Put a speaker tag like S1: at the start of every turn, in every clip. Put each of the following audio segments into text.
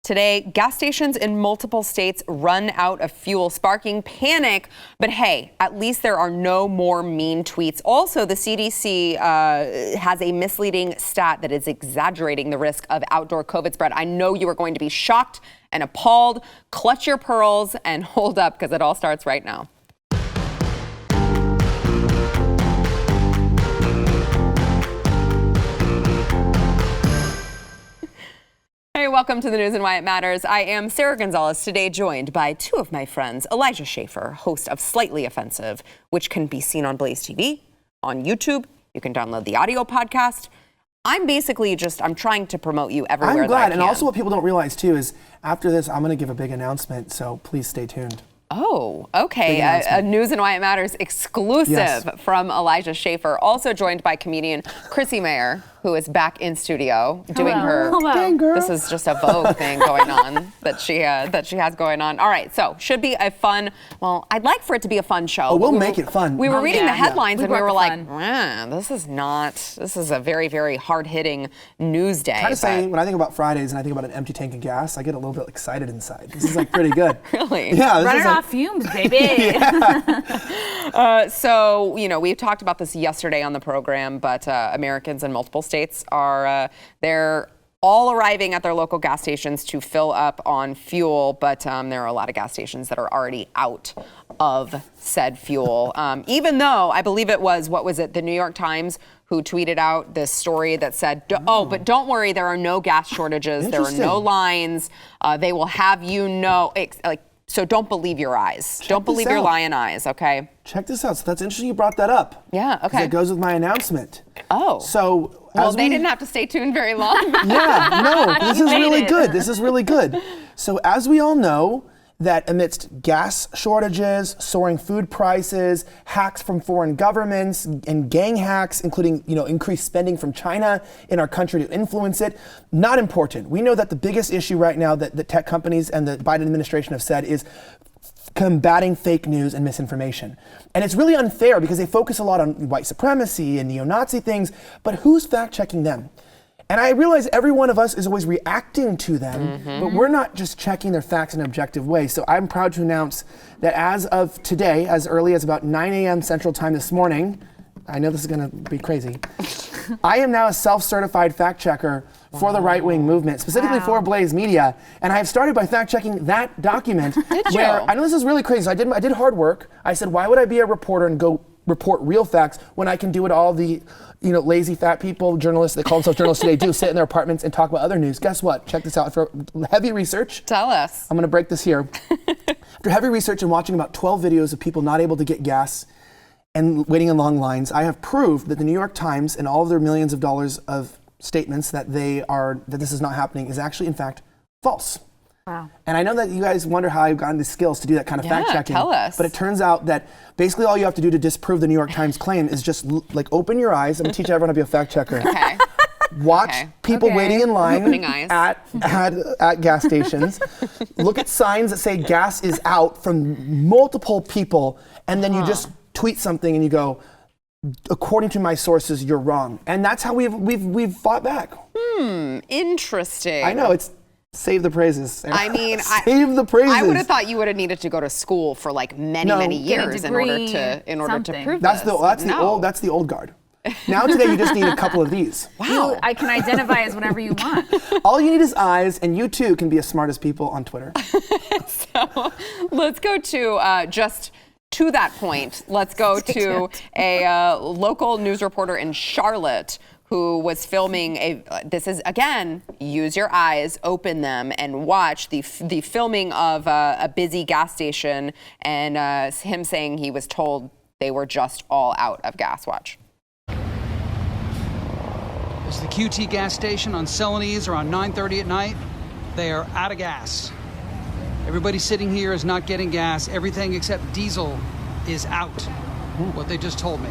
S1: Today, gas stations in multiple states run out of fuel, sparking panic. But hey, at least there are no more mean tweets. Also, the CDC has a misleading stat that is exaggerating the risk of outdoor COVID spread. I know you are going to be shocked and appalled. Clutch your pearls and hold up, because it all starts right now. Hey, welcome to the news and why it matters. I am Sarah Gonzalez, today joined by two of my friends, Elijah Schaffer, host of Slightly Offensive, which can be seen on BlazeTV, on YouTube. You can download the audio podcast. I'm basically I'm trying to promote you everywhere.
S2: I'm glad,
S1: that I can.
S2: And also what people don't realize too is after this, I'm going to give a big announcement, so please stay tuned.
S1: Oh, okay. A News and Why It Matters exclusive from Elijah Schaffer. Also joined by comedian Chrissy Mayer, who is back in studio doing her.
S2: Dang, girl.
S1: This is just a Vogue thing going on that she has going on. All right, so should be a fun. Well, I'd like for it to be a fun show.
S2: Oh, we'll make it fun.
S1: We were reading the headlines and we were like, this is a very, very hard-hitting news day.
S2: Kind of saying, when I think about Fridays and I think about an empty tank of gas, I get a little bit excited inside. This is like pretty good.
S1: Really?
S2: Yeah.
S3: Running off fumes, baby.
S1: So, we've talked about this yesterday on the program, but Americans in multiple states are they're all arriving at their local gas stations to fill up on fuel, but there are a lot of gas stations that are already out of said fuel. Even though I believe it was, the New York Times who tweeted out this story that said, but don't worry, there are no gas shortages, there are no lines, they will have so don't believe your eyes. Don't believe your lion eyes, okay?
S2: Check this out. So that's interesting you brought that up.
S1: Yeah, okay.
S2: It goes with my announcement.
S1: Oh.
S2: So
S1: they didn't have to stay tuned very long.
S2: Yeah, no, this is really good. This is really good. So as we all know, that amidst gas shortages, soaring food prices, hacks from foreign governments, and gang hacks, including increased spending from China in our country to influence it, not important. We know that the biggest issue right now that the tech companies and the Biden administration have said is combating fake news and misinformation. And it's really unfair because they focus a lot on white supremacy and neo-Nazi things, but who's fact-checking them? And I realize every one of us is always reacting to them, but we're not just checking their facts in an objective way. So I'm proud to announce that as of today, as early as about 9 a.m. Central Time this morning, I know this is going to be crazy, I am now a self-certified fact checker for the right-wing movement, specifically for Blaze Media. And I have started by fact-checking that document. I know this is really crazy. So I did hard work. I said, why would I be a reporter and go report real facts when I can do what all the lazy fat people, journalists, they call themselves journalists today, do, sit in their apartments and talk about other news. Guess what? Check this out. For heavy research.
S1: Tell us.
S2: I'm going to break this here. After heavy research and watching about 12 videos of people not able to get gas and waiting in long lines, I have proved that the New York Times and all of their millions of dollars of statements that this is not happening is actually, in fact, false.
S3: Wow.
S2: And I know that you guys wonder how I've gotten the skills to do that kind of fact checking.
S1: Tell us.
S2: But it turns out that basically all you have to do to disprove the New York Times claim is just open your eyes. I'm going to teach everyone how to be a fact checker.
S1: Okay.
S2: Watch people waiting in line at gas stations. Look at signs that say gas is out from multiple people, and then you just tweet something and you go, according to my sources, you're wrong. And that's how we've fought back.
S1: Interesting.
S2: I know, it's save the praises.
S1: I mean,
S2: save the praises.
S1: I would have thought you would have needed to go to school for many years in order to prove
S2: that's
S1: this.
S2: That's the old guard. Now today you just need a couple of these.
S3: Wow. I can identify as whatever you want.
S2: All you need is eyes, and you too can be as smart as people on Twitter.
S1: So let's go to just to that point. Let's go to a local news reporter in Charlotte who was filming this is, again, use your eyes, open them, and watch the filming of a busy gas station and him saying he was told they were just all out of gas. Watch.
S4: It's the QT gas station on Celanese around 9:30 at night. They are out of gas. Everybody sitting here is not getting gas. Everything except diesel is out. What they just told me.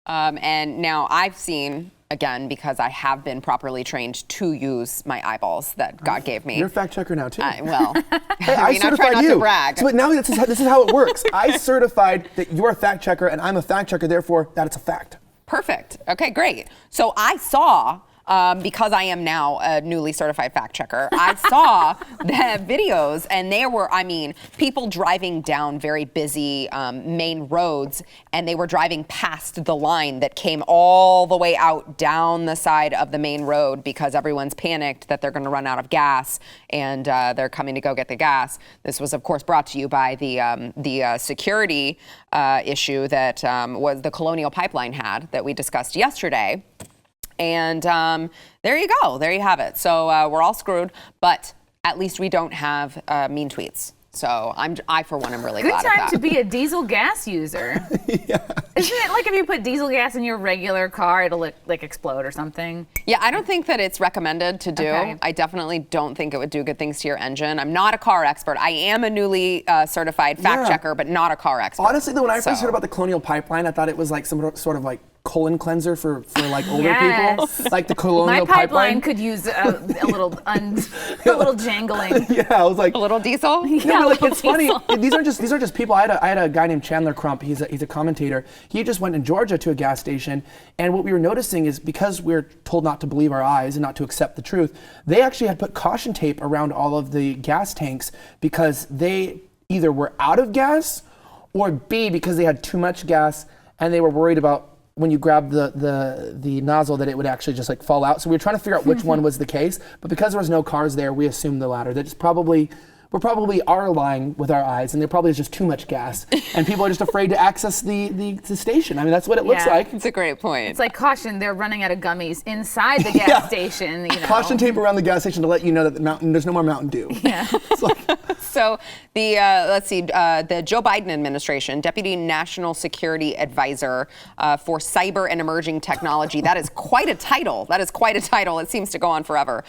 S1: And now I've seen, again, because I have been properly trained to use my eyeballs that God gave me.
S2: You're a fact checker now too.
S1: Hey,
S2: I certified
S1: try not
S2: you.
S1: to brag.
S2: So, but now this is how it works. I certified that you're a fact checker and I'm a fact checker, therefore that it's a fact.
S1: Perfect. Okay, great. So I saw because I am now a newly certified fact checker, I saw the videos, and there were, I mean, people driving down very busy main roads, and they were driving past the line that came all the way out down the side of the main road because everyone's panicked that they're going to run out of gas, and they're coming to go get the gas. This was, of course, brought to you by the security issue that was the Colonial Pipeline had that we discussed yesterday. And there you go. There you have it. So we're all screwed, but at least we don't have mean tweets. So I, for one, am really glad of that.
S3: Good time to be a diesel gas user. Yeah. Isn't it like if you put diesel gas in your regular car, it'll like explode or something?
S1: Yeah, I don't think that it's recommended to do. Okay. I definitely don't think it would do good things to your engine. I'm not a car expert. I am a newly certified fact checker, but not a car expert.
S2: Honestly, though, when I first heard about the Colonial Pipeline, I thought it was like some sort of like colon cleanser for like older people, like the Colonial
S3: Pipeline could use a little jangling.
S2: Yeah, I was like
S1: a little diesel.
S2: Yeah, no, like it's funny. These aren't just people. I had a guy named Chandler Crump. He's a commentator. He just went in Georgia to a gas station, and what we were noticing is because we're told not to believe our eyes and not to accept the truth, they actually had put caution tape around all of the gas tanks because they either were out of gas, or B, because they had too much gas and they were worried about when you grab the nozzle that it would actually just like fall out. So we were trying to figure out which one was the case, but because there was no cars there, we assumed the latter. That it's probably, we probably are lying with our eyes, and there probably is just too much gas, and people are just afraid to access the station. I mean, that's what it looks like.
S1: It's a great point.
S3: It's like caution, they're running out of gummies inside the gas station. You know.
S2: Caution tape around the gas station to let you know that there's no more Mountain Dew.
S3: Yeah.
S1: So the Joe Biden administration, Deputy National Security Advisor for Cyber and Emerging Technology, that is quite a title. It seems to go on forever.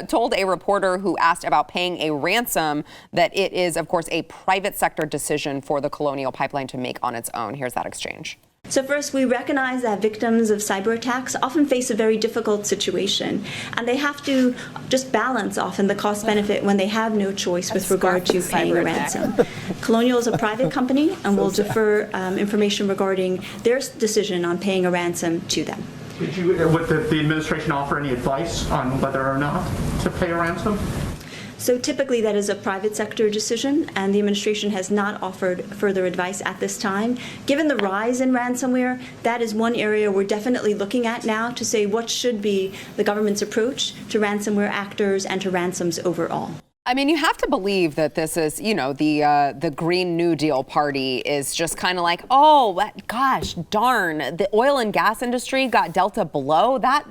S1: Told a reporter who asked about paying a ransom that it is, of course, a private sector decision for the Colonial Pipeline to make on its own. Here's that exchange.
S5: So first, we recognize that victims of cyber attacks often face a very difficult situation, and they have to just balance often the cost benefit when they have no choice with regard to paying a ransom. Colonial is a private company and will defer information regarding their decision on paying a ransom to them.
S6: Would the administration offer any advice on whether or not to pay a ransom?
S5: So typically that is a private sector decision, and the administration has not offered further advice at this time. Given the rise in ransomware, that is one area we're definitely looking at now to say what should be the government's approach to ransomware actors and to ransoms overall.
S1: I mean, you have to believe that this is, the Green New Deal party is just kind of like, gosh, darn, the oil and gas industry got dealt a blow. That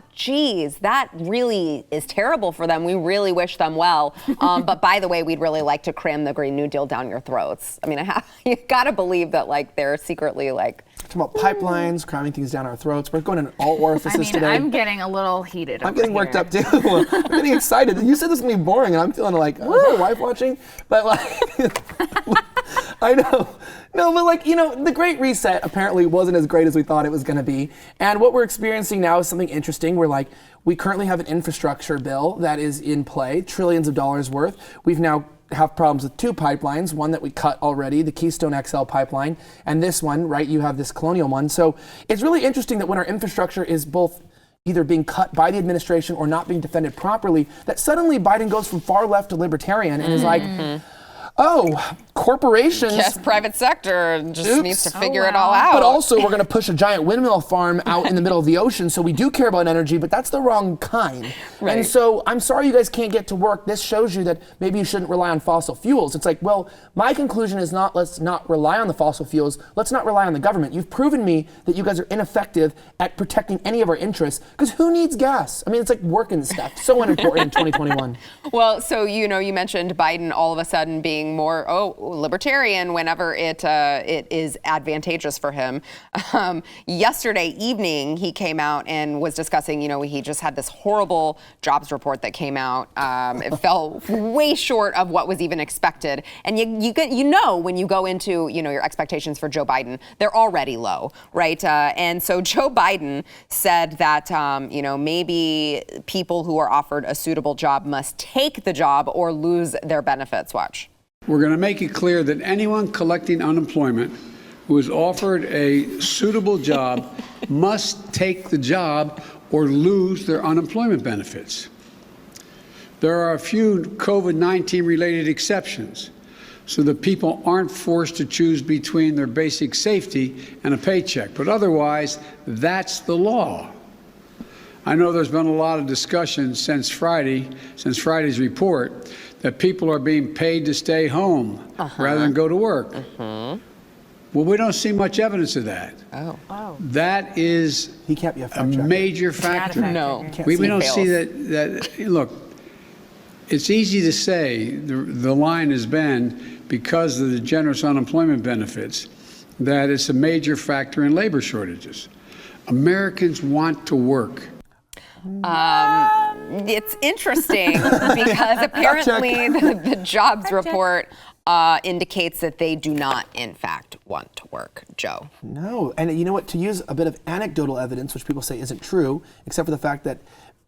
S1: really is terrible for them. We really wish them well. But by the way, we'd really like to cram the Green New Deal down your throats. I mean, you got to believe that, they're secretly,
S2: talking about pipelines, cramming things down our throats. We're going in all orifices today.
S3: I'm getting a little heated.
S2: I'm getting worked up too. I'm getting excited. You said this was going to be boring, and I'm feeling like, is my wife watching? But I know. No, but the Great Reset apparently wasn't as great as we thought it was going to be. And what we're experiencing now is something interesting. We currently have an infrastructure bill that is in play, trillions of dollars worth. We've now have problems with two pipelines, one that we cut already, the Keystone XL pipeline, and this one, right? You have this Colonial one. So it's really interesting that when our infrastructure is both either being cut by the administration or not being defended properly, that suddenly Biden goes from far left to libertarian and is like, corporations.
S1: Yes, private sector just needs to figure it all out.
S2: But also, we're going to push a giant windmill farm out in the middle of the ocean, so we do care about energy, but that's the wrong kind. Right. And so, I'm sorry you guys can't get to work. This shows you that maybe you shouldn't rely on fossil fuels. It's like, well, my conclusion is not let's not rely on the fossil fuels. Let's not rely on the government. You've proven me that you guys are ineffective at protecting any of our interests, because who needs gas? I mean, it's like working stuff. So unimportant in 2021.
S1: Well, so, you mentioned Biden all of a sudden being more libertarian whenever it is advantageous for him. Yesterday evening, he came out and was discussing, he just had this horrible jobs report that came out. It fell way short of what was even expected. And when you go into, your expectations for Joe Biden, they're already low, right? And so Joe Biden said that, maybe people who are offered a suitable job must take the job or lose their benefits. Watch.
S7: We're going to make it clear that anyone collecting unemployment who is offered a suitable job must take the job or lose their unemployment benefits. There are a few COVID-19 related exceptions, so that people aren't forced to choose between their basic safety and a paycheck. But otherwise, that's the law. I know there's been a lot of discussion since Friday's report, that people are being paid to stay home rather than go to work. Well, we don't see much evidence of that. That is a major factor.
S1: No.
S7: We don't see that. Look, it's easy to say the line has been, because of the generous unemployment benefits, that it's a major factor in labor shortages. Americans want to work.
S1: It's interesting because apparently the jobs report indicates that they do not, in fact, want to work. Joe.
S2: No, and you know what? To use a bit of anecdotal evidence, which people say isn't true, except for the fact that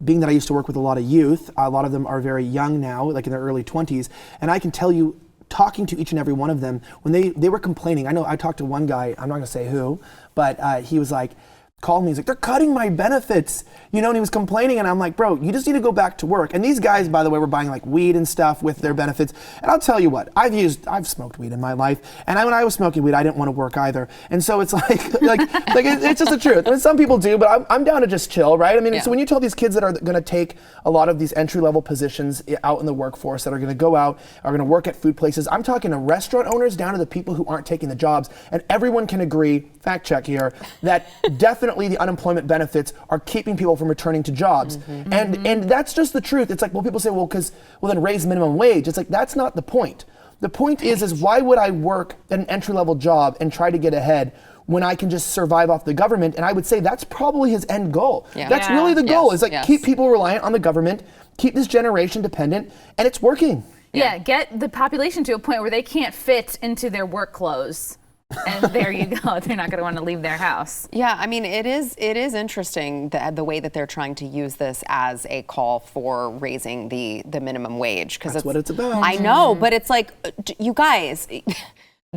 S2: being that I used to work with a lot of youth, a lot of them are very young now, like in their early 20s, and I can tell you, talking to each and every one of them, when they were complaining, I know I talked to one guy, I'm not gonna say who, but he was like, called me, he's like, they're cutting my benefits, you know, and he was complaining, and I'm like, bro, you just need to go back to work. And these guys, by the way, were buying like weed and stuff with their benefits. And I'll tell you what, I've smoked weed in my life, and when I was smoking weed, I didn't want to work either. And so it's like it's just the truth. I mean, some people do, but I'm down to just chill, right? I mean, so when you tell these kids that are going to take a lot of these entry-level positions out in the workforce, that are going to go out, are going to work at food places, I'm talking to restaurant owners down to the people who aren't taking the jobs, and everyone can agree, fact check here, that definitely the unemployment benefits are keeping people from returning to jobs. And that's just the truth. It's like, well, people say, well, then raise minimum wage. It's like, that's not the point. The point is why would I work at an entry-level job and try to get ahead when I can just survive off the government? And I would say that's probably his end goal. That's really the goal, is like keep people reliant on the government, keep this generation dependent, and it's working.
S3: Yeah, get the population to a point where they can't fit into their work clothes. And there you go. They're not going to want to leave their house.
S1: Yeah, I mean, it is interesting the way that they're trying to use this as a call for raising the minimum wage.
S2: That's what it's about.
S1: I know, but it's like, you guys,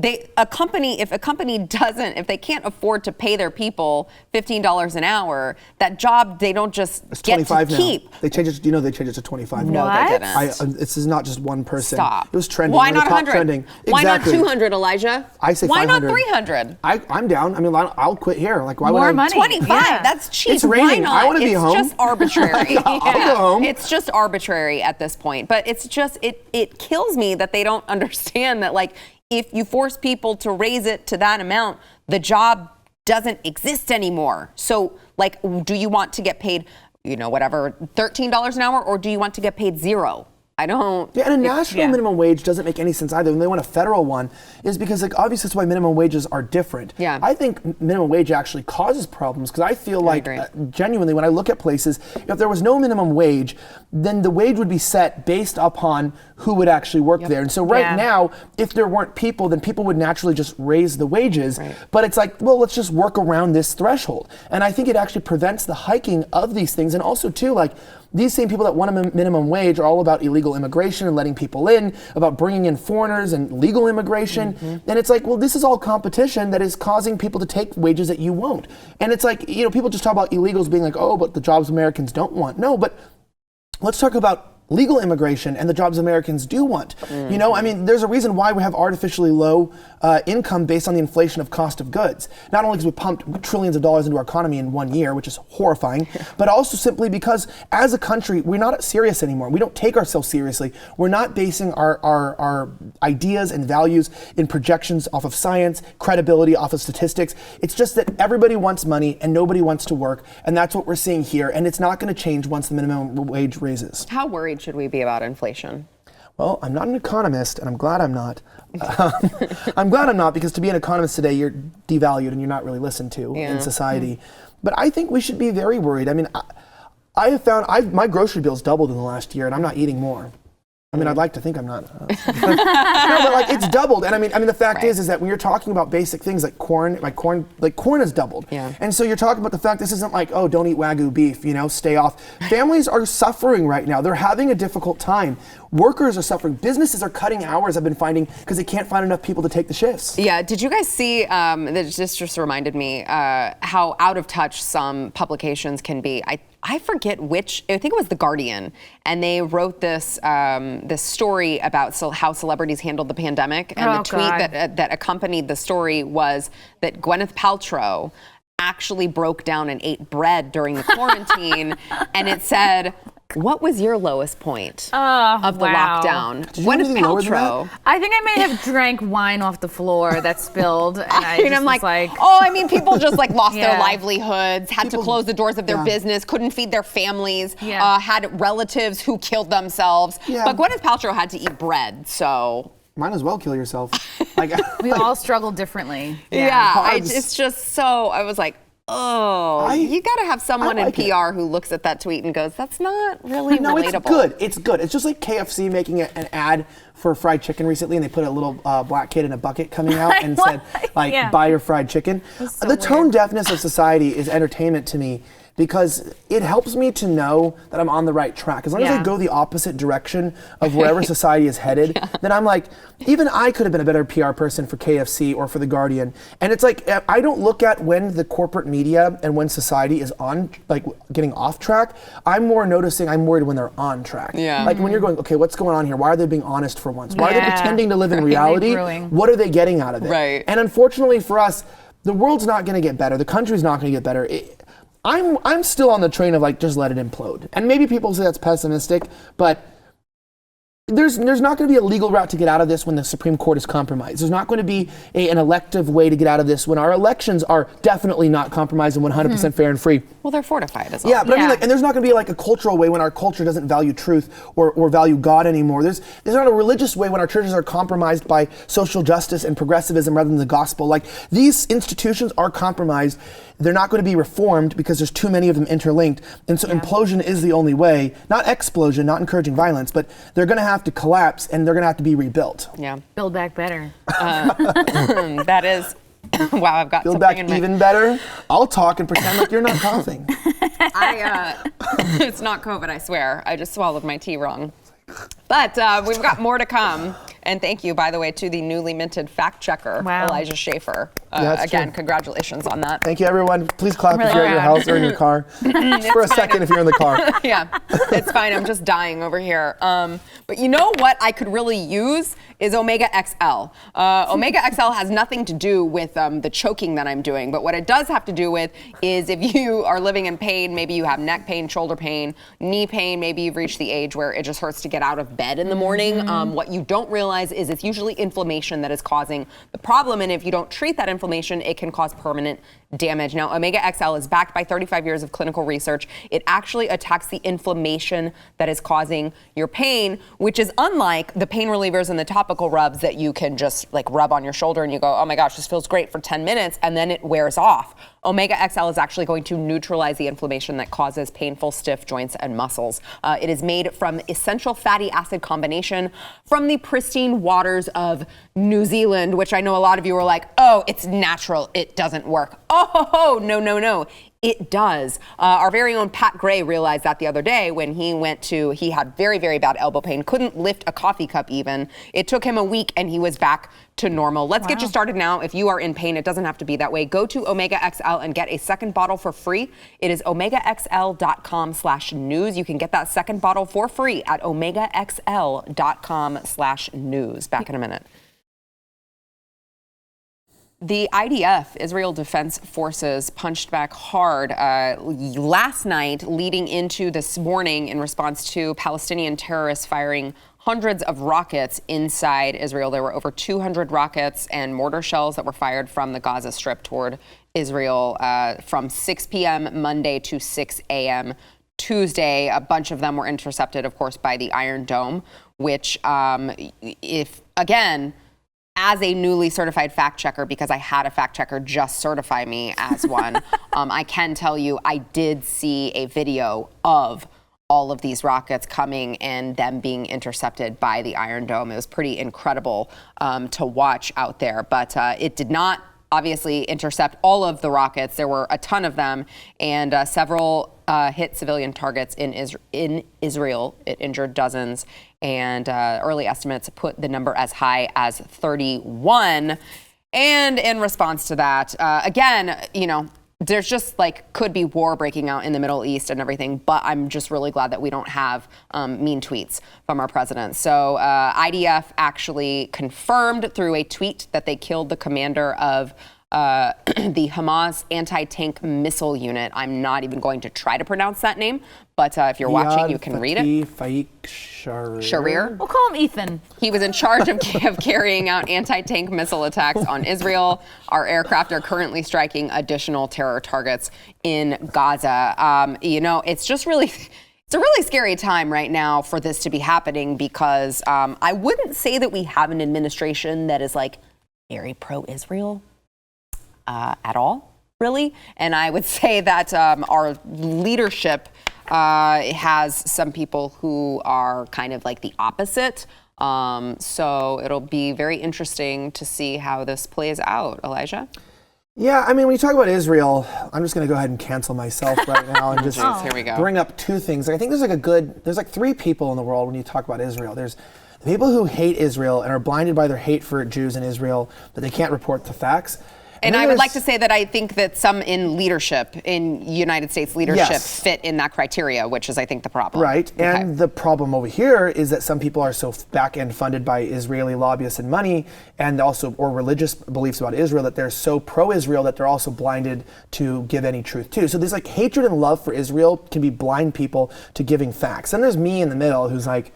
S1: if a company doesn't, if they can't afford to pay their people $15 an hour, that job they don't just get to keep.
S2: They changed it. You know, they changed it to 25.
S1: No, they didn't.
S2: This is not just one person.
S1: Stop.
S2: It was trending.
S1: Why not 100?
S2: Trending.
S1: Why
S2: Exactly.
S1: not 200, Elijah?
S2: I say
S1: why
S2: 500.
S1: Not 300?
S2: I'm down. I mean, I'll quit here. Like, why
S3: More
S2: would I?
S3: money.
S1: 25.
S3: Yeah.
S1: That's cheap.
S2: It's raining.
S1: Why not?
S2: I want to be home.
S1: It's just arbitrary.
S2: I'll go home.
S1: It's just arbitrary at this point. But it's just it kills me that they don't understand that, like, if you force people to raise it to that amount, the job doesn't exist anymore. So, like, do you want to get paid, whatever, $13 an hour, or do you want to get paid $0? I don't.
S2: Yeah, and a national minimum wage doesn't make any sense either. When they want a federal one, is because, like, obviously that's why minimum wages are different.
S1: Yeah.
S2: I think minimum wage actually causes problems, because I feel like genuinely, when I look at places, if there was no minimum wage, then the wage would be set based upon who would actually work there. And so now, if there weren't people, then people would naturally just raise the wages. Right. But it's like, well, let's just work around this threshold. And I think it actually prevents the hiking of these things. And also, too, like, these same people that want a minimum wage are all about illegal immigration and letting people in, about bringing in foreigners and legal immigration. And it's like, well, this is all competition that is causing people to take wages that you won't. And it's like, people just talk about illegals being like, oh, but the jobs Americans don't want. No, but let's talk about legal immigration and the jobs Americans do want. I mean, there's a reason why we have artificially low income based on the inflation of cost of goods. Not only because we pumped trillions of dollars into our economy in 1 year, which is horrifying, but also simply because as a country, we're not serious anymore. We don't take ourselves seriously. We're not basing our ideas and values in projections off of science, credibility off of statistics. It's just that everybody wants money and nobody wants to work, and that's what we're seeing here, and it's not going to change once the minimum wage raises.
S1: How worried should we be about inflation?
S2: Well, I'm not an economist, and I'm glad I'm not. I'm glad I'm not, because to be an economist today, you're devalued and you're not really listened to in society. But I think we should be very worried. I mean, I have found my grocery bill's doubled in the last year, and I'm not eating more. I mean, I'd like to think I'm not. No, but like it's doubled, and I mean, the fact is that when you're talking about basic things like corn has doubled. Yeah. And so you're talking about the fact this isn't like, oh, don't eat Wagyu beef, stay off. Families are suffering right now. They're having a difficult time. Workers are suffering. Businesses are cutting hours, I've been finding, because they can't find enough people to take the shifts. Yeah.
S1: Did you guys see? This just reminded me how out of touch some publications can be. I forget which, I think it was The Guardian, and they wrote this this story about how celebrities handled the pandemic, and the tweet that accompanied the story was that Gwyneth Paltrow actually broke down and ate bread during the quarantine, and it said, what was your lowest point of the lockdown? Gwyneth Paltrow.
S3: I think I may have drank wine off the floor that spilled, and I'm like,
S1: people just like lost their livelihoods, had to close the doors of their business, couldn't feed their families, had relatives who killed themselves. But Gwyneth Paltrow had to eat bread, so.
S2: Might as well kill yourself.
S3: We all struggle differently.
S1: It's just so, I was like, you got to have someone in PR who looks at that tweet and goes, that's not really relatable.
S2: It's good. It's just like KFC making an ad for fried chicken recently, and they put a little black kid in a bucket coming out and said, buy your fried chicken.
S3: So
S2: the tone deafness of society is entertainment to me, because it helps me to know that I'm on the right track. As long as I go the opposite direction of wherever society is headed, then I'm like, even I could have been a better PR person for KFC or for The Guardian. And it's like, I don't look at when the corporate media and when society is on, like, getting off track. I'm more noticing, I'm worried when they're on track. Like when you're going, okay, what's going on here? Why are they being honest for once? Why are they pretending to live in reality? What are they getting out of it? And unfortunately for us, the world's not going to get better. The country's not going to get better. I'm still on the train of like, just let it implode. And maybe people say that's pessimistic, but there's not going to be a legal route to get out of this when the Supreme Court is compromised. There's not going to be an elective way to get out of this when our elections are definitely not compromised and 100% fair and free.
S1: Well, they're fortified as well.
S2: Yeah, but I mean, and there's not going to be like a cultural way when our culture doesn't value truth or value God anymore. There's not a religious way when our churches are compromised by social justice and progressivism rather than the gospel. Like, these institutions are compromised. They're not going to be reformed because there's too many of them interlinked. And so implosion is the only way, not explosion, not encouraging violence, but they're going to have to collapse and they're going to have to be rebuilt.
S3: Build back better.
S1: That is, wow, I've got
S2: Build
S1: something
S2: back
S1: in my...
S2: even better. I'll talk and pretend like you're not coughing.
S1: It's not COVID, I swear. I just swallowed my tea wrong. But we've got more to come. And thank you, by the way, to the newly minted fact checker, Elijah Schaefer. Again, true. Congratulations on that.
S2: Thank you, everyone. Please clap if you're at your house or in your car. For a second if you're in the car.
S1: It's fine. I'm just dying over here. But you know what I could really use is Omega XL. Omega XL has nothing to do with the choking that I'm doing, but what it does have to do with is if you are living in pain, maybe you have neck pain, shoulder pain, knee pain, maybe you've reached the age where it just hurts to get out of bed in the morning. What you don't realize is it's usually inflammation that is causing the problem, and if you don't treat that inflammation, it can cause permanent damage. Now, Omega XL is backed by 35 years of clinical research. It actually attacks the inflammation that is causing your pain, which is unlike the pain relievers and the topical rubs that you can just like rub on your shoulder and you go, oh my gosh, this feels great for 10 minutes, and then it wears off. Omega XL is actually going to neutralize the inflammation that causes painful, stiff joints and muscles. It is made from essential fatty acid combination from the pristine waters of New Zealand, which I know a lot of you are like, oh, it's natural, it doesn't work. Oh, no. It does. Our very own Pat Gray realized that the other day when he had very, very bad elbow pain, couldn't lift a coffee cup even. It took him a week and he was back to normal. Let's get you started now. If you are in pain, it doesn't have to be that way. Go to Omega XL and get a second bottle for free. It is omegaxl.com/news. You can get that second bottle for free at omegaxl.com/news. Back in a minute. The IDF, Israel Defense Forces, punched back hard last night, leading into this morning in response to Palestinian terrorists firing hundreds of rockets inside Israel. There were over 200 rockets and mortar shells that were fired from the Gaza Strip toward Israel from 6 p.m. Monday to 6 a.m. Tuesday. A bunch of them were intercepted, of course, by the Iron Dome, which as a newly certified fact checker, because I had a fact checker just certify me as one, I can tell you I did see a video of all of these rockets coming and them being intercepted by the Iron Dome. It was pretty incredible to watch out there, but it did not obviously intercept all of the rockets. There were a ton of them, and several hit civilian targets in Israel. It injured dozens, and early estimates put the number as high as 31. And in response to that, again, there's just like could be war breaking out in the Middle East and everything, but I'm just really glad that we don't have mean tweets from our president. So IDF actually confirmed through a tweet that they killed the commander of the Hamas anti-tank missile unit. I'm not even going to try to pronounce that name, but if you're watching, you can read it. Sharir.
S3: We'll call him Ethan.
S1: He was in charge of carrying out anti-tank missile attacks on Israel. Our aircraft are currently striking additional terror targets in Gaza. It's just really... It's a really scary time right now for this to be happening because I wouldn't say that we have an administration that is like very pro-Israel at all, really. And I would say that our leadership has some people who are kind of like the opposite. So it'll be very interesting to see how this plays out. Elijah?
S2: Yeah, I mean, when you talk about Israel, I'm just going to go ahead and cancel myself right now and just
S1: Here we go.
S2: bring up two things. I think there's like three people in the world when you talk about Israel. There's the people who hate Israel and are blinded by their hate for Jews in Israel, that they can't report the facts.
S1: And I would like to say that I think that some in leadership, in United States leadership, fit in that criteria, which is, I think, the problem.
S2: Right. Okay. And the problem over here is that some people are so back-end funded by Israeli lobbyists and money, and also, or religious beliefs about Israel, that they're so pro-Israel that they're also blinded to give any truth too. So there's like hatred and love for Israel can be blind people to giving facts. And there's me in the middle who's like,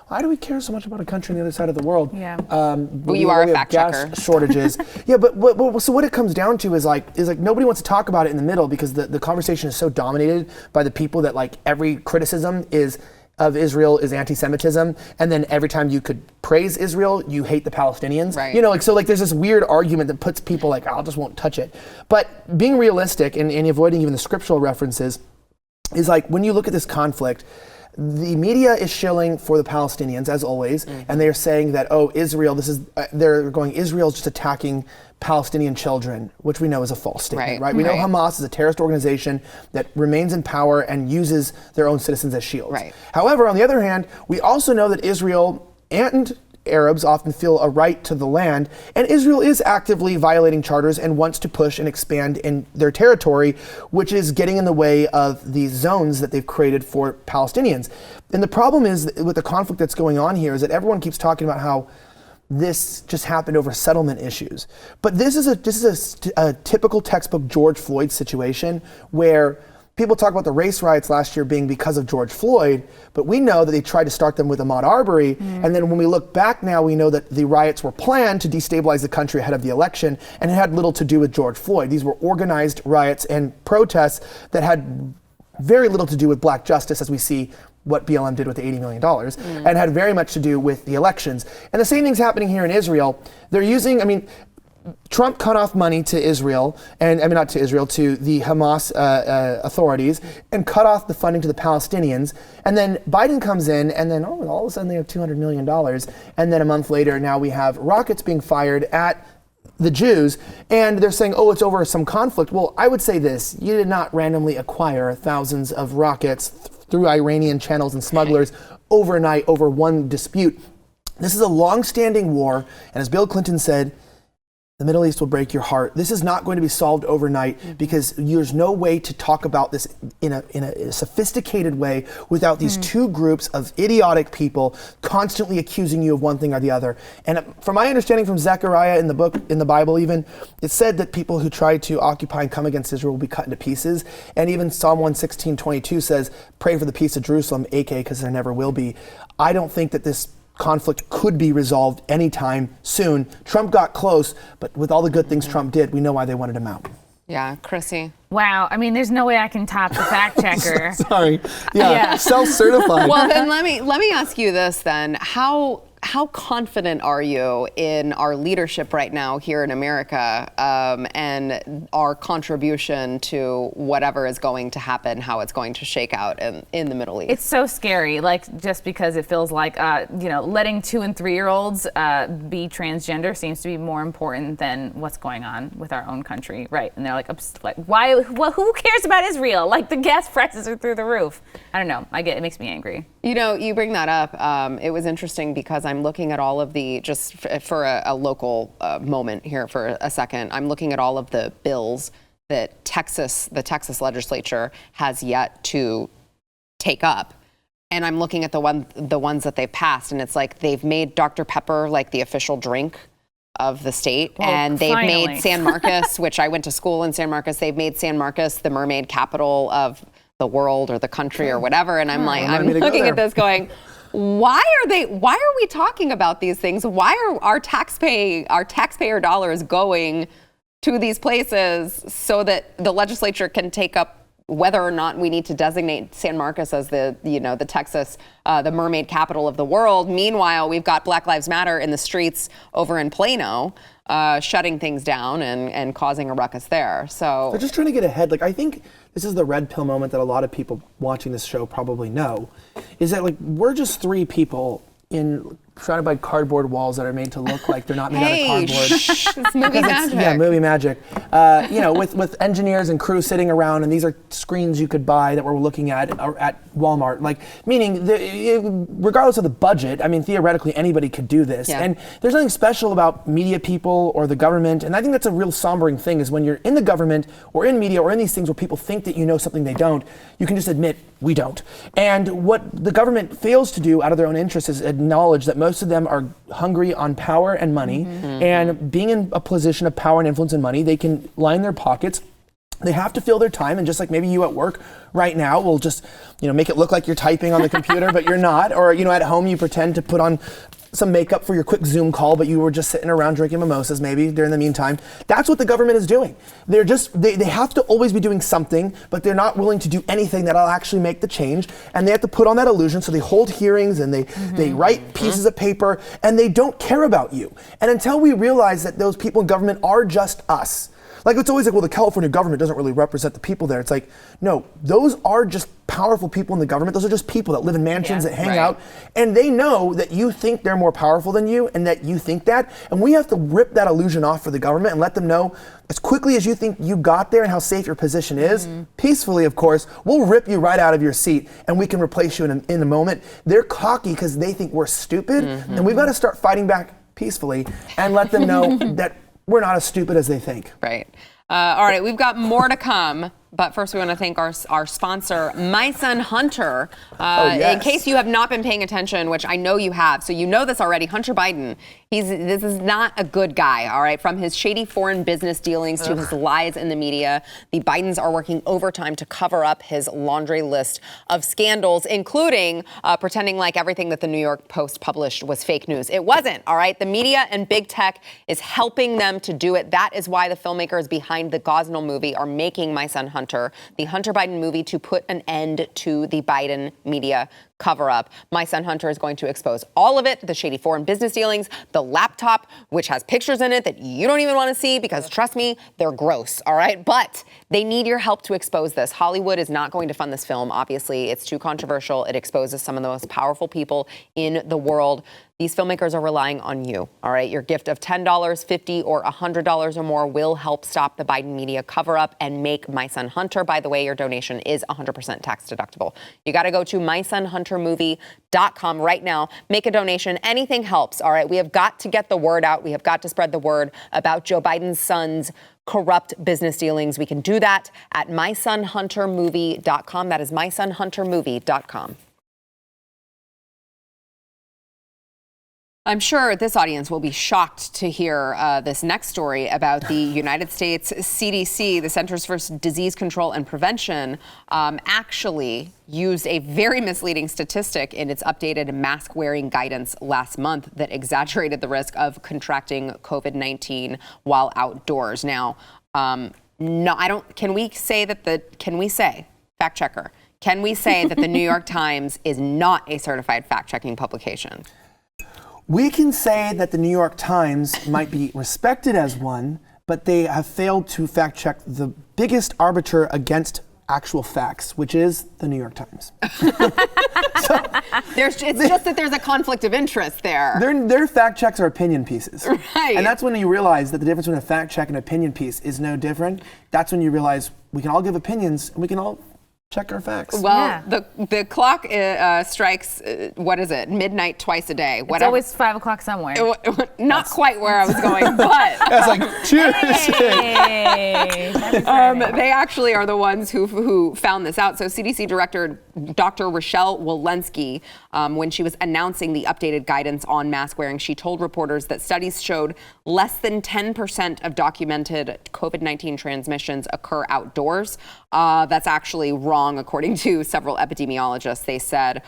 S2: why do we care so much about a country on the other side of the world?
S3: Yeah.
S1: Well, you are a fact checker.
S2: Shortages. Yeah, but so what it comes down to is like nobody wants to talk about it in the middle because the conversation is so dominated by the people that like every criticism of Israel is anti-Semitism, and then every time you could praise Israel, you hate the Palestinians.
S1: Right.
S2: There's this weird argument that puts people like, I just won't touch it. But being realistic and avoiding even the scriptural references is like when you look at this conflict, the media is shilling for the Palestinians, as always, and they're saying that, Israel, Israel's just attacking Palestinian children, which we know is a false statement, right? We know Hamas is a terrorist organization that remains in power and uses their own citizens as shields.
S1: Right.
S2: However, on the other hand, we also know that Israel and Arabs often feel a right to the land, and Israel is actively violating charters and wants to push and expand in their territory, which is getting in the way of these zones that they've created for Palestinians. And the problem is with the conflict that's going on here is that everyone keeps talking about how this just happened over settlement issues. But this is a typical textbook George Floyd situation where people talk about the race riots last year being because of George Floyd, but we know that they tried to start them with Ahmaud Arbery. And then when we look back now, we know that the riots were planned to destabilize the country ahead of the election, and it had little to do with George Floyd. These were organized riots and protests that had very little to do with black justice, as we see what BLM did with the $80 million, and had very much to do with the elections. And the same thing's happening here in Israel. They're using, Trump cut off money to Israel, to the Hamas authorities, and cut off the funding to the Palestinians. And then Biden comes in, and then all of a sudden they have $200 million. And then a month later, now we have rockets being fired at the Jews, and they're saying, it's over some conflict. Well, I would say this: you did not randomly acquire thousands of rockets through Iranian channels and smugglers overnight over one dispute. This is a long-standing war, and as Bill Clinton said, the Middle East will break your heart. This is not going to be solved overnight because there's no way to talk about this in a sophisticated way without these two groups of idiotic people constantly accusing you of one thing or the other. And from my understanding from Zechariah in the Bible even, it said that people who try to occupy and come against Israel will be cut into pieces. And even Psalm 116:22 says, pray for the peace of Jerusalem, aka because there never will be. I don't think that this conflict could be resolved anytime soon. Trump got close, but with all the good things Trump did, we know why they wanted him out.
S1: Yeah, Chrissy.
S3: Wow, there's no way I can top the fact checker.
S2: Sorry. Yeah. Self-certified.
S1: Well, then let me ask you this then. How confident are you in our leadership right now here in America and our contribution to whatever is going to happen, how it's going to shake out in the Middle East?
S3: It's so scary, just because it feels like, letting 2- and 3-year-olds be transgender seems to be more important than what's going on with our own country, right? And they're like, why? Well, who cares about Israel? The gas prices are through the roof. I don't know. It makes me angry.
S1: You bring that up. It was interesting because I'm looking at all of for a local moment here for a second. I'm looking at all of the bills that the Texas legislature has yet to take up. And I'm looking at the ones that they've passed, and it's like they've made Dr. Pepper like the official drink of the state, and they've made San Marcos, which I went to school in San Marcos, they've made San Marcos the mermaid capital of the world or the country or whatever. And I'm I'm looking at this going, why are we talking about these things? Why are our taxpayer dollars going to these places so that the legislature can take up whether or not we need to designate San Marcos as the Texas, the mermaid capital of the world? Meanwhile, we've got Black Lives Matter in the streets over in Plano, shutting things down and causing a ruckus there. So
S2: they're just trying to get ahead. Like, I think this is the red pill moment that a lot of people watching this show probably know, is that like we're just three people surrounded by cardboard walls that are made to look like they're not made out of cardboard.
S1: It's movie magic.
S2: Yeah, movie magic. With engineers and crew sitting around, and these are screens you could buy that we're looking at Walmart. Like, meaning, regardless of the budget, I mean, theoretically anybody could do this. Yeah. And there's nothing special about media people or the government. And I think that's a real sombering thing, is when you're in the government or in media or in these things where people think that you know something they don't, you can just admit we don't. And what the government fails to do out of their own interest is acknowledge that most of them are hungry on power and money, and being in a position of power and influence and money, they can line their pockets. They have to fill their time, and just like maybe you at work right now will just, make it look like you're typing on the computer, but you're not, or at home you pretend to put on some makeup for your quick Zoom call, but you were just sitting around drinking mimosas maybe during the meantime. That's what the government is doing. They're just, they have to always be doing something, but they're not willing to do anything that'll actually make the change. And they have to put on that illusion. So they hold hearings and they write pieces of paper, and they don't care about you. And until we realize that those people in government are just us, like, it's always like, well, the California government doesn't really represent the people there. It's like, no, those are just powerful people in the government. Those are just people that live in mansions, that hang out. And they know that you think they're more powerful than you, and that you think that. And we have to rip that illusion off for the government and let them know, as quickly as you think you got there and how safe your position is, peacefully, of course, we'll rip you right out of your seat and we can replace you in a moment. They're cocky because they think we're stupid. And we've got to start fighting back peacefully and let them know that we're not as stupid as they think.
S1: Right. All right, we've got more to come. But first, we want to thank our sponsor, My Son Hunter. In case you have not been paying attention, which I know you have, so you know this already, Hunter Biden, this is not a good guy, all right? From his shady foreign business dealings to his lies in the media, the Bidens are working overtime to cover up his laundry list of scandals, including pretending like everything that the New York Post published was fake news. It wasn't, all right? The media and big tech is helping them to do it. That is why the filmmakers behind the Gosnell movie are making My Son Hunter, the Hunter Biden movie, to put an end to the Biden media cover-up. My Son Hunter is going to expose all of it, the shady foreign business dealings, the laptop, which has pictures in it that you don't even want to see because, trust me, they're gross, all right? But they need your help to expose this. Hollywood is not going to fund this film, obviously. It's too controversial. It exposes some of the most powerful people in the world. These filmmakers are relying on you, all right? Your gift of $10, $50, or $100 or more will help stop the Biden media cover-up and make My Son Hunter. By the way, your donation is 100% tax deductible. You got to go to mysonhuntermovie.com right now. Make a donation. Anything helps, all right? We have got to get the word out. We have got to spread the word about Joe Biden's son's corrupt business dealings. We can do that at mysonhuntermovie.com. That is mysonhuntermovie.com. I'm sure this audience will be shocked to hear this next story about the United States CDC, the Centers for Disease Control and Prevention, actually used a very misleading statistic in its updated mask-wearing guidance last month that exaggerated the risk of contracting COVID-19 while outdoors. Now, can we say, fact checker, can we say that the New York Times is not a certified fact-checking publication?
S2: We can say that the New York Times might be respected as one, but they have failed to fact check the biggest arbiter against actual facts, which is the New York Times.
S1: It's just that there's a conflict of interest there.
S2: Their fact checks are opinion pieces.
S1: Right.
S2: And that's when you realize that the difference between a fact check and an opinion piece is no different. That's when you realize we can all give opinions and we can all check our facts.
S1: Well, the clock strikes, what is it, midnight twice a day.
S3: It's always 5 o'clock somewhere.
S1: Not quite where I was going, but.
S2: That's like, cheers.
S3: Hey,
S1: They actually are the ones who found this out. So CDC Director Dr. Rochelle Walensky, when she was announcing the updated guidance on mask wearing, she told reporters that studies showed less than 10% of documented COVID-19 transmissions occur outdoors. That's actually wrong, according to several epidemiologists. They said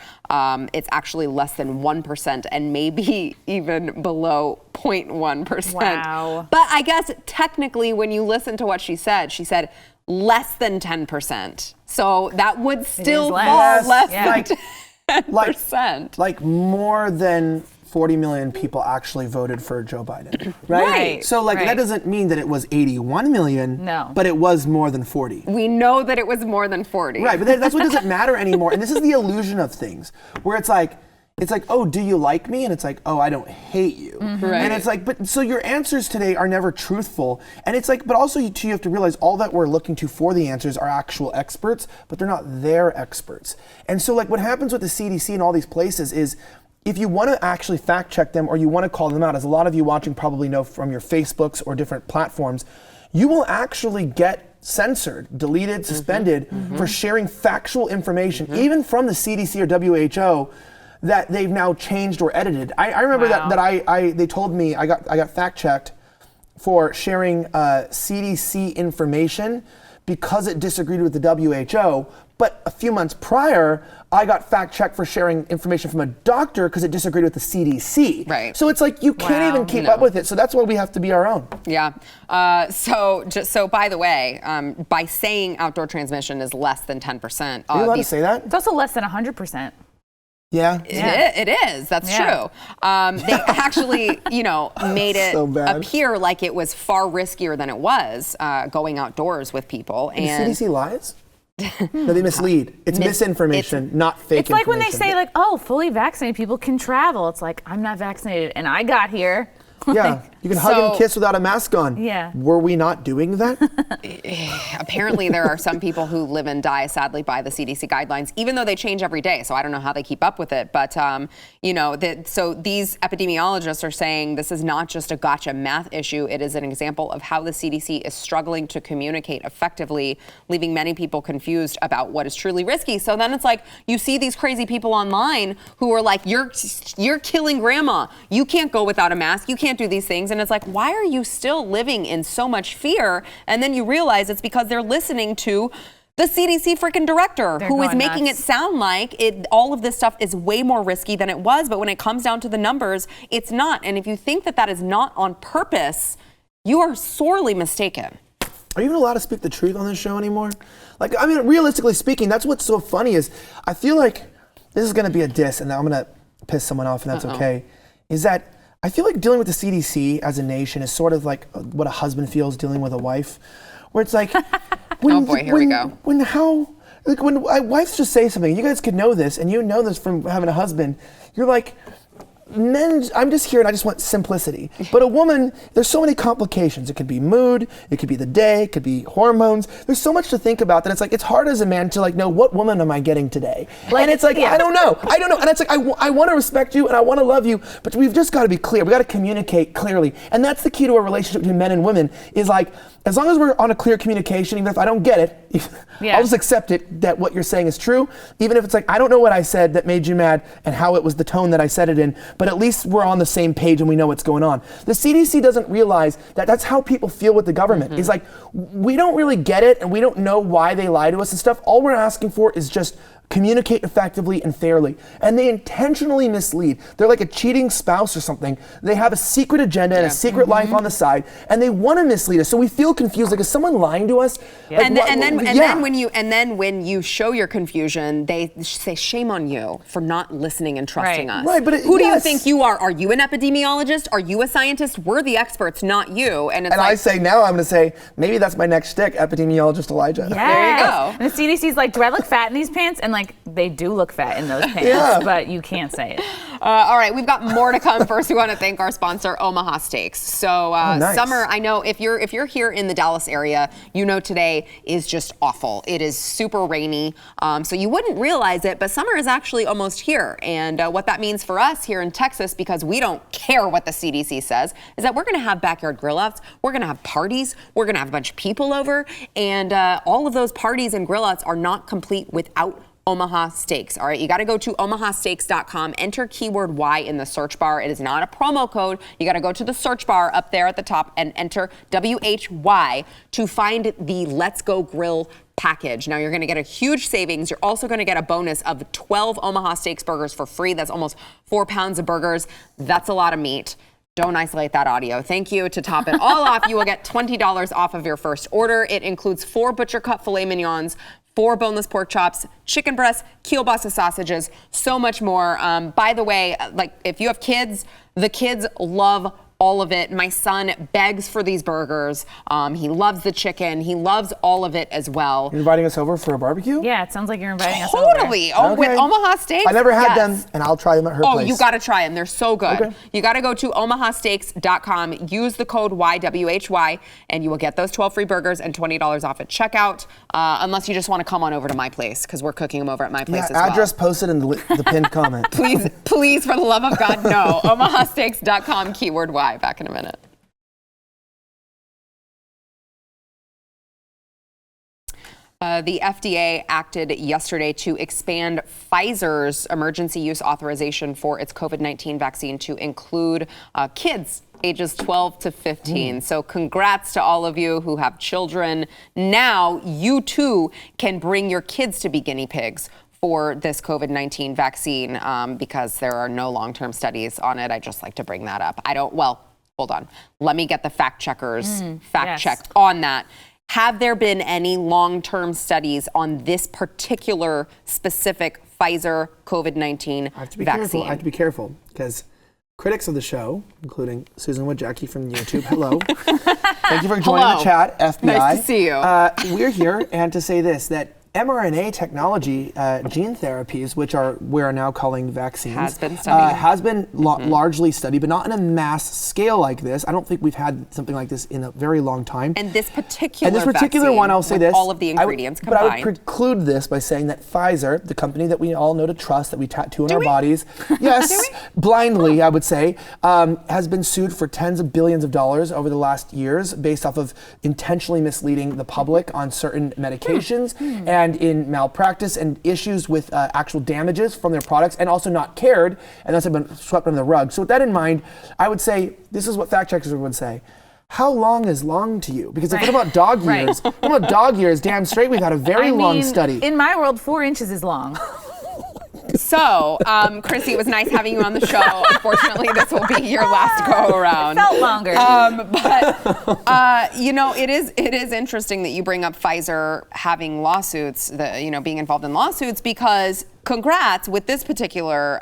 S1: it's actually less than 1% and maybe even below 0.1%.
S3: Wow.
S1: But I guess technically when you listen to what she said less than 10%. So that would still fall less than 10%.
S2: Like more than 40 million people actually voted for Joe Biden, right? So that doesn't mean that it was 81 million, but it was more than 40.
S1: We know that it was more than 40.
S2: Right, but that's what doesn't matter anymore. And this is the illusion of things, where it's like, oh, do you like me? And it's like, oh, I don't hate you.
S1: Right.
S2: And it's like, but so your answers today are never truthful. And it's like, but also you have to realize all that we're looking to for the answers are actual experts, but they're not their experts. And so like what happens with the CDC and all these places is, if you want to actually fact check them or you want to call them out, as a lot of you watching probably know from your Facebooks or different platforms, you will actually get censored, deleted, suspended for sharing factual information, even from the CDC or WHO, that they've now changed or edited. I remember that they told me I got fact checked for sharing CDC information because it disagreed with the WHO. But a few months prior, I got fact checked for sharing information from a doctor because it disagreed with the CDC.
S1: Right.
S2: So it's like you can't even keep up with it. So that's why we have to be our own.
S1: Yeah. So by the way, by saying outdoor transmission is less than 10%.
S2: Are you allowed to say that?
S3: It's also less than 100%.
S2: Yeah.
S1: It is. That's true. They actually, made it appear like it was far riskier than it was going outdoors with people.
S2: And the CDC lies? No, they mislead. It's misinformation, not fake information.
S3: It's like when they say, fully vaccinated people can travel. It's like, I'm not vaccinated, and I got here.
S2: Yeah, you can hug and kiss without a mask on.
S3: Yeah.
S2: Were we not doing that?
S1: Apparently, there are some people who live and die, sadly, by the CDC guidelines, even though they change every day. So I don't know how they keep up with it. But, so these epidemiologists are saying this is not just a gotcha math issue. It is an example of how the CDC is struggling to communicate effectively, leaving many people confused about what is truly risky. So then it's like you see these crazy people online who are like, you're killing grandma. You can't go without a mask. You can't do these things. And it's like, why are you still living in so much fear? And then you realize it's because they're listening to the CDC freaking director who is making it sound like all of this stuff is way more risky than it was. But when it comes down to the numbers, it's not. And if you think that is not on purpose, you are sorely mistaken.
S2: Are you even allowed to speak the truth on this show anymore? Realistically speaking, that's what's so funny is I feel like this is going to be a diss and I'm going to piss someone off and that's okay, is that I feel like dealing with the CDC as a nation is sort of like what a husband feels dealing with a wife, where it's like,
S1: oh boy, here we go.
S2: When wives just say something, you guys could know this, and you know this from having a husband, you're like, men, I'm just here and I just want simplicity. But a woman, there's so many complications. It could be mood, it could be the day, it could be hormones. There's so much to think about that it's like, it's hard as a man to know what woman am I getting today? And it's like, I don't know. And it's like, I want to respect you and I want to love you, but we've just got to be clear. We got to communicate clearly. And that's the key to a relationship between men and women is like, as long as we're on a clear communication, even if I don't get it, I'll just accept it that what you're saying is true. Even if it's like, I don't know what I said that made you mad and how it was the tone that I said it in, but at least we're on the same page and we know what's going on. The CDC doesn't realize that that's how people feel with the government. It's like, we don't really get it and we don't know why they lie to us and stuff. All we're asking for is just communicate effectively and fairly. And they intentionally mislead. They're like a cheating spouse or something. They have a secret agenda and a secret life on the side, and they want to mislead us. So we feel confused. Like, is someone lying to us?
S1: Yeah. And then when you show your confusion, they say shame on you for not listening and trusting us.
S2: Right, but
S1: who do you think you are? Are you an epidemiologist? Are you a scientist? We're the experts, not you. And
S2: I say now I'm going to say maybe that's my next shtick, epidemiologist Elijah.
S3: Yes.
S1: There you go.
S3: And the CDC's like, do I look fat in these pants? And like they do look fat in those pants, but you can't say it.
S1: All right, we've got more to come. First, we want to thank our sponsor, Omaha Steaks. So
S2: nice.
S1: Summer, I know if you're here in the Dallas area, you know today is just awful. It is super rainy, so you wouldn't realize it, but summer is actually almost here. And what that means for us here in Texas, because we don't care what the CDC says, is that we're going to have backyard grill outs, we're going to have parties, we're going to have a bunch of people over, and all of those parties and grill outs are not complete without Omaha Steaks. All right, you got to go to omahasteaks.com, enter keyword Y in the search bar. It is not a promo code. You got to go to the search bar up there at the top and enter WHY to find the Let's Go Grill package. Now you're going to get a huge savings. You're also going to get a bonus of 12 Omaha Steaks burgers for free. That's almost 4 pounds of burgers. That's a lot of meat. Don't isolate that audio. Thank you. To top it all off, you will get $20 off of your first order. It includes 4 butcher cut filet mignons, 4 boneless pork chops, chicken breasts, kielbasa sausages, so much more. By the way, like if you have kids, the kids love all of it. My son begs for these burgers. He loves the chicken. He loves all of it as well.
S2: You're inviting us over for a barbecue?
S3: Yeah, it sounds like you're inviting us over.
S1: Totally. Oh, with Omaha Steaks?
S2: I never had
S1: Yes.
S2: them, and I'll try them at her place.
S1: Oh, you got to try them. They're so good.
S2: Okay.
S1: You got to go to omahasteaks.com, use the code YWHY, and you will get those 12 free burgers and $20 off at checkout, unless you just want to come on over to my place, because we're cooking them over at my place as well.
S2: Address posted in the pinned comment.
S1: Please, for the love of God, no. omahasteaks.com, keyword Y. Back in a minute. The FDA acted yesterday to expand Pfizer's emergency use authorization for its COVID-19 vaccine to include kids ages 12 to 15. So congrats to all of you who have children. Now you too can bring your kids to be guinea pigs for this COVID-19 vaccine because there are no long-term studies on it. I just like to bring that up. Hold on. Let me get the fact checkers check on that. Have there been any long-term studies on this particular specific Pfizer COVID-19 vaccine?
S2: I have to be careful because critics of the show, including Susan Wojcicki from YouTube, hello. Thank you for joining the chat, FBI.
S1: Nice to see you.
S2: We're here and to say this, that mRNA technology, gene therapies, which we are now calling vaccines, has been largely studied, but not in a mass scale like this. I don't think we've had something like this in a very long time.
S1: And this particular
S2: vaccine, one, I'll say this,
S1: all of the ingredients combined.
S2: But I would preclude this by saying that Pfizer, the company that we all know to trust, that we tattoo on our bodies, yes, blindly, I would say, has been sued for tens of billions of dollars over the last years based off of intentionally misleading the public on certain medications and in malpractice and issues with actual damages from their products, and also not cared, and thus have been swept under the rug. So with that in mind, I would say, this is what fact checkers would say. How long is long to you? Because if it's about dog years, damn straight we've had a very long study.
S3: In my world, 4 inches is long.
S1: So, Chrissy, it was nice having you on the show. Unfortunately, this will be your last go around.
S3: It felt longer.
S1: But it is interesting that you bring up Pfizer having lawsuits, being involved in lawsuits, because congrats with this particular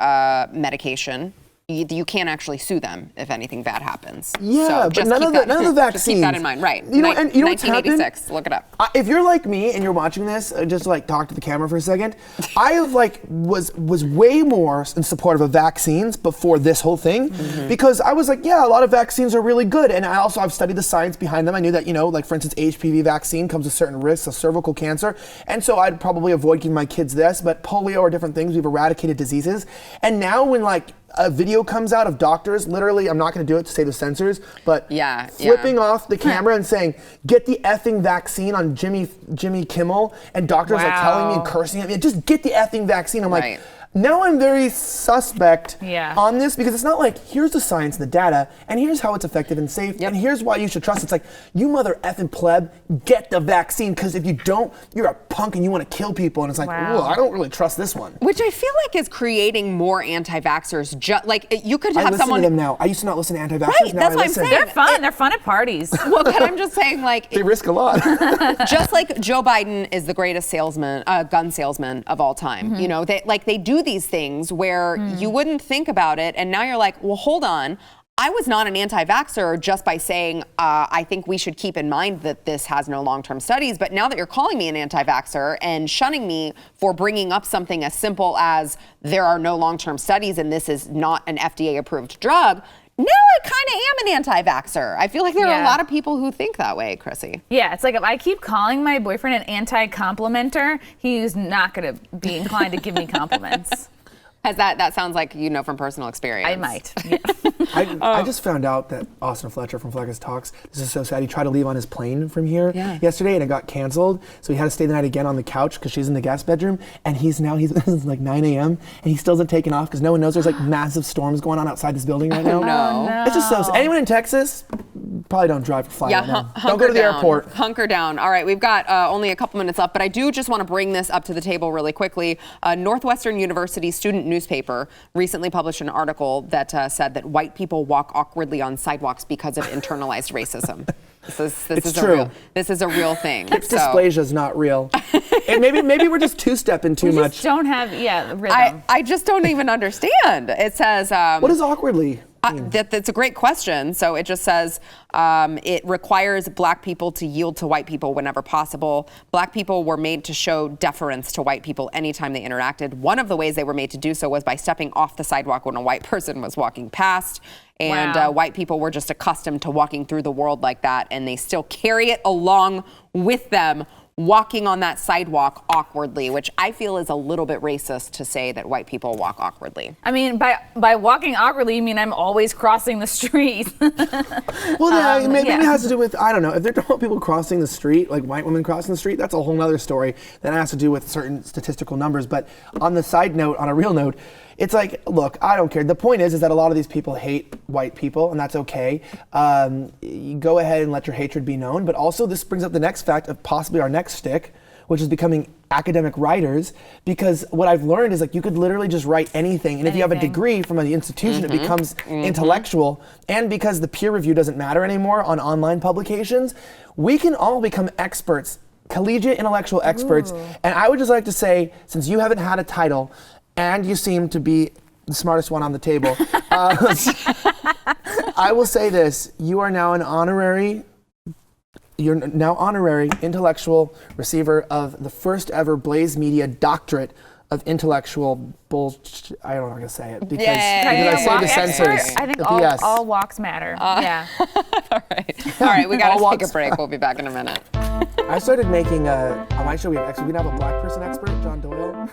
S1: medication. You can't actually sue them if anything bad happens.
S2: Yeah,
S1: so
S2: but none of the vaccines.
S1: Just keep that in mind, right?
S2: You know, and you know what's
S1: 1986. Look it up.
S2: If you're like me and you're watching this, just talk to the camera for a second. I was way more in support of vaccines before this whole thing, because I was like, yeah, a lot of vaccines are really good, and I've studied the science behind them. I knew that for instance, HPV vaccine comes with certain risks of cervical cancer, and so I'd probably avoid giving my kids this. But polio or different things, we've eradicated diseases, and now when a video comes out of doctors, literally, I'm not going to do it to save the censors, but flipping off the camera and saying, get the effing vaccine on Jimmy Kimmel, and doctors are telling me and cursing at me, just get the effing vaccine. I'm like, now I'm very suspect on this, because it's not like, here's the science and the data, and here's how it's effective and safe, and here's why you should trust. It's like, you mother effing pleb, get the vaccine, because if you don't, you're a punk and you want to kill people. And it's like, whoa, I don't really trust this one.
S1: Which I feel like is creating more anti-vaxxers. You could have
S2: I listen to them now. I used to not listen to anti-vaxxers.
S1: Right,
S2: now
S1: that's what I'm
S2: listen.
S1: saying.
S3: They're fun. They're fun at parties.
S1: Well, but I'm just saying,
S2: they risk a lot.
S1: Just like Joe Biden is the greatest gun salesman of all time. They do these things where you wouldn't think about it, and now you're like, well, hold on. I was not an anti-vaxxer just by saying I think we should keep in mind that this has no long-term studies. But now that you're calling me an anti-vaxxer and shunning me for bringing up something as simple as there are no long-term studies and this is not an FDA-approved drug, now I kind of am an anti-vaxxer. I feel like there are a lot of people who think that way, Chrissy.
S3: Yeah, it's like if I keep calling my boyfriend an anti-complimenter, he's not going to be inclined to give me compliments.
S1: That sounds like you know from personal experience.
S3: I might. Yeah.
S2: I just found out that Austin Fletcher from Fleck's Talks, this is so sad, he tried to leave on his plane from here yesterday and it got canceled. So he had to stay the night again on the couch because she's in the guest bedroom. And he's it's like 9 a.m. and he still hasn't taken off because no one knows there's like massive storms going on outside this building right now.
S1: No.
S2: It's just so sad. Anyone in Texas, probably don't drive or fly right now. Don't go to the airport.
S1: Hunker down. All right, we've got only a couple minutes left, but I do just want to bring this up to the table really quickly. Northwestern University student newspaper recently published an article that said that white people walk awkwardly on sidewalks because of internalized racism. This is a real thing.
S2: Hips dysplasia is not real. And maybe we're just two-stepping too much.
S3: Just don't have rhythm.
S1: I just don't even understand. It says
S2: what is awkwardly?
S1: That's a great question. So it just says it requires black people to yield to white people whenever possible. Black people were made to show deference to white people anytime they interacted. One of the ways they were made to do so was by stepping off the sidewalk when a white person was walking past. And white people were just accustomed to walking through the world like that, and they still carry it along with them, walking on that sidewalk awkwardly, which I feel is a little bit racist to say that white people walk awkwardly.
S3: I mean, by walking awkwardly, you mean I'm always crossing the street.
S2: Well, maybe it has to do with, I don't know, if there are people crossing the street, like white women crossing the street, that's a whole other story that has to do with certain statistical numbers. But on the side note, on a real note, it's like, look, I don't care. The point is that a lot of these people hate white people, and that's okay. You go ahead and let your hatred be known. But also, this brings up the next fact of possibly our next stick, which is becoming academic writers. Because what I've learned is like you could literally just write anything, and if you have a degree from an institution, it becomes intellectual. And because the peer review doesn't matter anymore on online publications, we can all become experts, collegiate intellectual experts. And I would just like to say, since you haven't had a title, and you seem to be the smartest one on the table, I will say this: you are now you're now honorary intellectual receiver of the first ever Blaze Media Doctorate of Intellectual bullshit. I don't know how to say it because I say the censors.
S3: I think all walks matter. Yeah.
S1: All right, we got to take a break. We'll be back in a minute.
S2: I started making on my show. We can have a black person expert, John Doyle.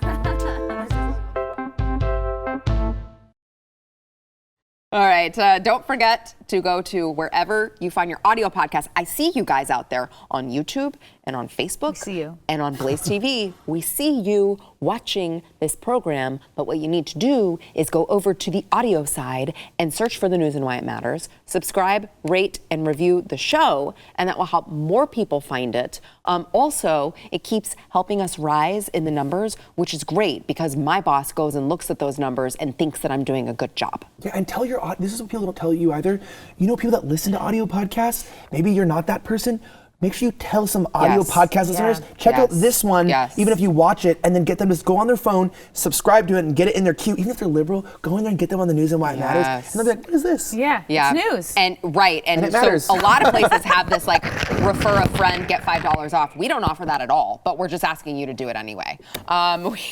S1: All right, don't forget to go to wherever you find your audio podcast. I see you guys out there on YouTube and on Facebook.
S3: We see you.
S1: And on BlazeTV. We see you watching this program, but what you need to do is go over to the audio side and search for the news and why it matters. Subscribe, rate, and review the show, and that will help more people find it. Also, it keeps helping us rise in the numbers, which is great because my boss goes and looks at those numbers and thinks that I'm doing a good job.
S2: Yeah, and tell this is what people don't tell you either. You know, people that listen to audio podcasts, maybe you're not that person. Make sure you tell some audio podcast listeners, check out this one, even if you watch it, and then get them to go on their phone, subscribe to it, and get it in their queue. Even if they're liberal, go in there and get them on the news and why it matters. And they'll be like, what is this?
S3: It's news.
S1: And it so
S2: matters.
S1: A lot of places have this like refer a friend, get $5 off. We don't offer that at all, but we're just asking you to do it anyway.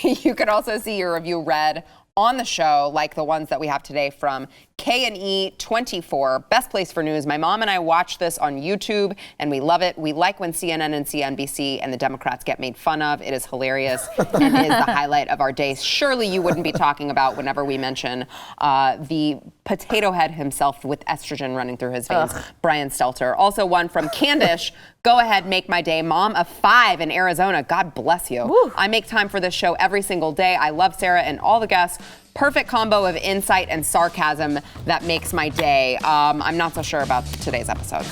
S1: You could also see your review read on the show, like the ones that we have today from K&E 24, best place for news. My mom and I watch this on YouTube, and we love it. We like when CNN and CNBC and the Democrats get made fun of. It is hilarious and is the highlight of our day. Surely you wouldn't be talking about whenever we mention the potato head himself with estrogen running through his veins, Brian Stelter. Also one from Candish. Go ahead, make my day. Mom of 5 in Arizona. God bless you. Woo. I make time for this show every single day. I love Sarah and all the guests. Perfect combo of insight and sarcasm that makes my day. I'm not so sure about today's episode.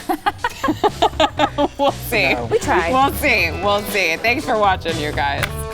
S1: We'll see.
S3: We tried.
S1: We'll see. Thanks for watching, you guys.